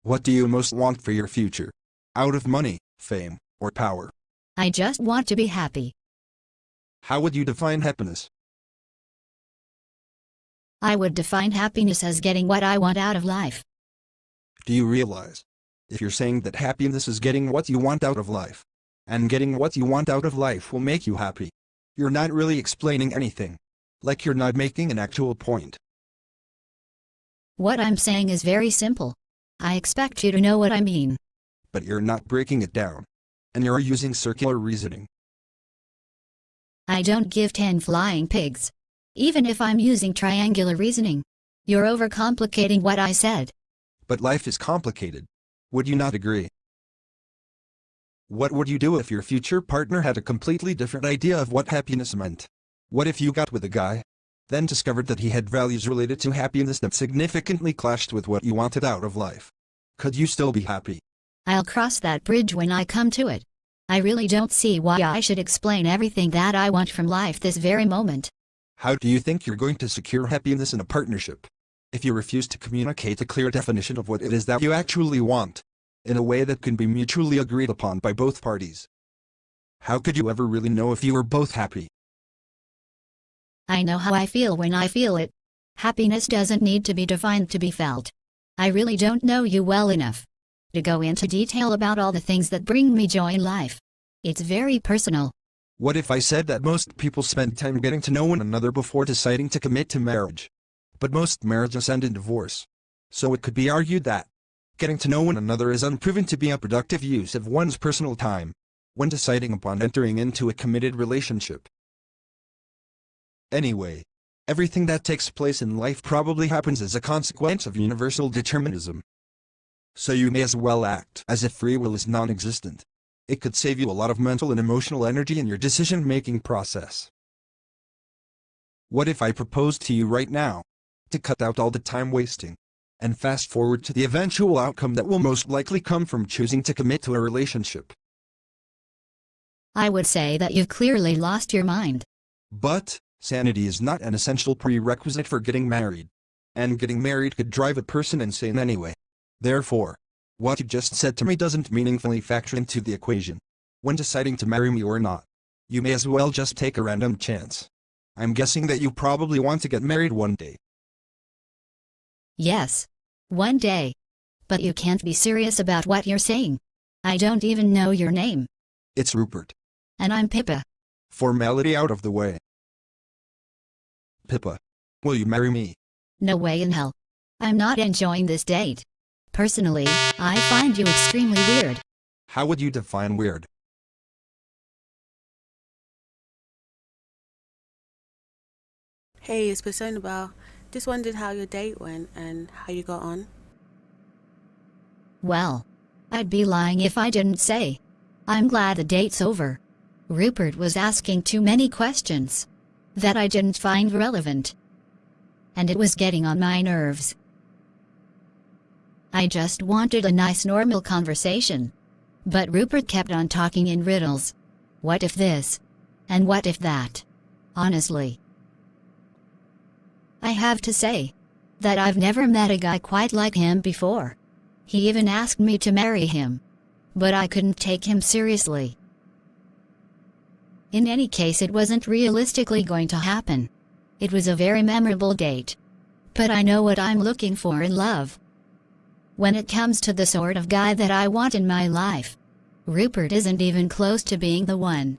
What do you most want for your future? Out of money, fame, or power? I just want to be happy. How would you define happiness? I would define happiness as getting what I want out of life. Do you realize? If you're saying that happiness is getting what you want out of life, and getting what you want out of life will make you happy, you're not really explaining anything. Like you're not making an actual point. What I'm saying is very simple. I expect you to know what I mean. But you're not breaking it down. And you're using circular reasoning. I don't give 10 flying pigs. Even if I'm using triangular reasoning. You're overcomplicating what I said. But life is complicated. Would you not agree? What would you do if your future partner had a completely different idea of what happiness meant? What if you got with a guy, then discovered that he had values related to happiness that significantly clashed with what you wanted out of life? Could you still be happy? I'll cross that bridge when I come to it. I really don't see why I should explain everything that I want from life this very moment. How do you think you're going to secure happiness in a partnership if you refuse to communicate a clear definition of what it is that you actually want, in a way that can be mutually agreed upon by both parties? How could you ever really know if you were both happy? I know how I feel when I feel it. Happiness doesn't need to be defined to be felt. I really don't know you well enough to go into detail about all the things that bring me joy in life. It's very personal. What if I said that most people spend time getting to know one another before deciding to commit to marriage? But most marriages end in divorce. So it could be argued that getting to know one another is unproven to be a productive use of one's personal time when deciding upon entering into a committed relationship. Anyway, everything that takes place in life probably happens as a consequence of universal determinism. So you may as well act as if free will is non-existent. It could save you a lot of mental and emotional energy in your decision-making process. What if I proposed to you right now to cut out all the time wasting and fast forward to the eventual outcome that will most likely come from choosing to commit to a relationship? I would say that you've clearly lost your mind. But sanity is not an essential prerequisite for getting married. And getting married could drive a person insane anyway. Therefore, what you just said to me doesn't meaningfully factor into the equation when deciding to marry me or not. You may as well just take a random chance. I'm guessing that you probably want to get married one day. Yes. One day. But you can't be serious about what you're saying. I don't even know your name. It's Rupert. And I'm Pippa. Formality out of the way. Pippa, will you marry me? No way in hell. I'm not enjoying this date. Personally, I find you extremely weird. How would you define weird? Hey, it's Personable. Just wondered how your date went and how you got on. Well, I'd be lying if I didn't say. I'm glad the date's over. Rupert was asking too many questions that I didn't find relevant. And it was getting on my nerves. I just wanted a nice normal conversation. But Rupert kept on talking in riddles. What if this? And what if that? Honestly, I have to say that I've never met a guy quite like him before. He even asked me to marry him. But I couldn't take him seriously. In any case, it wasn't realistically going to happen. It was a very memorable date. But I know what I'm looking for in love. When it comes to the sort of guy that I want in my life, Rupert isn't even close to being the one.